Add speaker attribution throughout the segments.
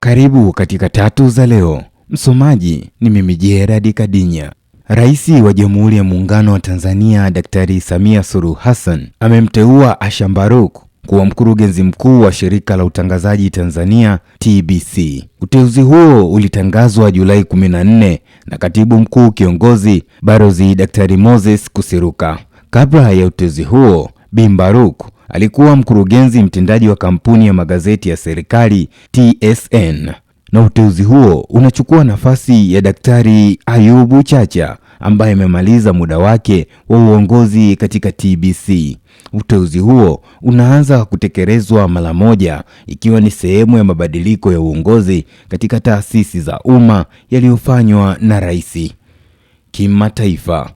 Speaker 1: Karibu katika tatu za leo. Msomaji ni mimi Gerard Kadinya. Rais wa Jamhuri ya Muungano wa Tanzania Daktari Samia Suluhu Hassan amemteua Asha Baruku kuwa mkurugenzi mkuu wa Shirika la Utangazaji Tanzania TBC. Uteuzi huo ulitangazwa Julai 14 na Katibu Mkuu Kiongozi Balozi Daktari Moses Kusiluka. Kabla ya uteuzi huo, Bi Baruku alikuwa mkurugenzi mtendaji wa kampuni ya magazeti ya serikali TSN, na uteuzi huo unachukua nafasi ya Daktari Ayubu Chacha ambaye amemaliza muda wake wa uongozi katika TBC. Uteuzi huo unaanza kutekelezwa mara moja, ikiwa ni sehemu ya mabadiliko ya uongozi katika taasisi za umma yaliyofanywa na rais. Kimataifa,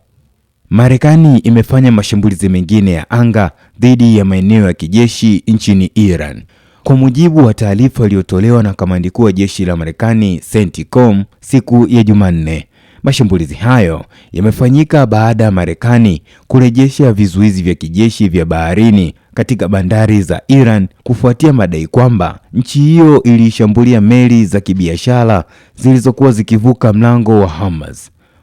Speaker 1: Marekani imefanya mashambulizi mengine ya anga dhidi ya maeneo ya kijeshi nchini Iran. Kwa mujibu wa taarifa iliyotolewa na kamandi kuu ya jeshi la Marekani CENTCOM siku ya Jumanne, mashambulizi hayo yamefanyika baada ya Marekani kurejesha vizuizi vya kijeshi vya baharini katika bandari za Iran kufuatia madai kwamba nchi hiyo ilishambulia meli za kibiashara zilizokuwa zikivuka mlango wa Hormuz.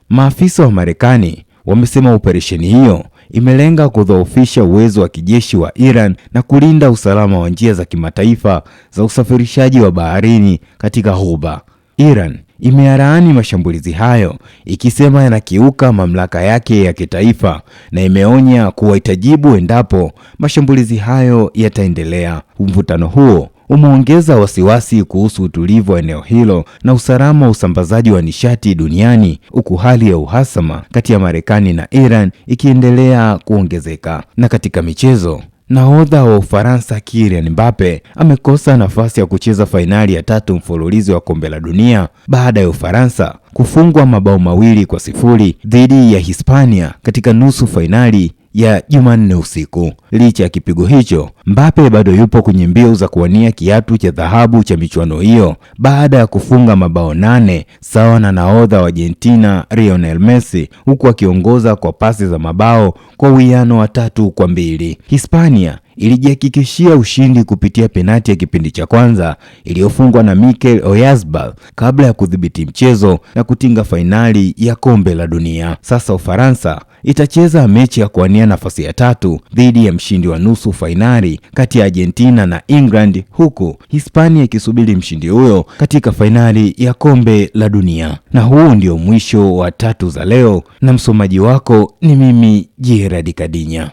Speaker 1: Maafisa wa Marekani wamesema operesheni hiyo imelenga kudhoofisha uwezo wa kijeshi wa Iran na kulinda usalama wa njia za kimataifa za usafirishaji wa baharini katika Ghuba. Iran imeyalaani mashambulizi hayo ikisema yanakiuka mamlaka yake ya kitaifa na imeonya kuwa itajibu endapo mashambulizi hayo yataendelea. Mvutano huo umeongeza wasiwasi kuhusu utulivu wa eneo hilo na usalama wa usambazaji wa nishati duniani, huku hali ya uhasama kati ya Marekani na Iran ikiendelea kuongezeka. Na katika michezo, nahodha wa Ufaransa Kylian Mbappe amekosa nafasi ya kucheza fainali ya 3 mfululizo wa kombe la dunia baada ya Ufaransa kufungwa mabao 2-0 dhidi ya Hispania katika nusu fainali ya Jumanne usiku. Licha ya kipigo hicho, Mbappe bado yupo kwenye mbio za kuwania kiatu cha dhahabu cha michuano hiyo baada ya kufunga mabao 8 sawa na nahodha wa Argentina Lionel Messi, huku akiongoza kwa pasi za mabao kwa uwiano wa 3-2. Hispania ilijihakikishia ushindi kupitia penati ya kipindi cha kwanza iliyofungwa na Mikel Oyarzabal kabla ya kudhibiti mchezo na kutinga fainali ya kombe la dunia. Sasa Ufaransa itacheza mechi ya kuwania nafasi ya 3 dhidi ya mshindi wa nusu fainali kati ya Argentina na England, huku Hispania ikisubiri mshindi huyo katika fainali ya kombe la dunia. Na huu ndio mwisho wa tatu za leo, na msomaji wako ni mimi Gerard Kadinya.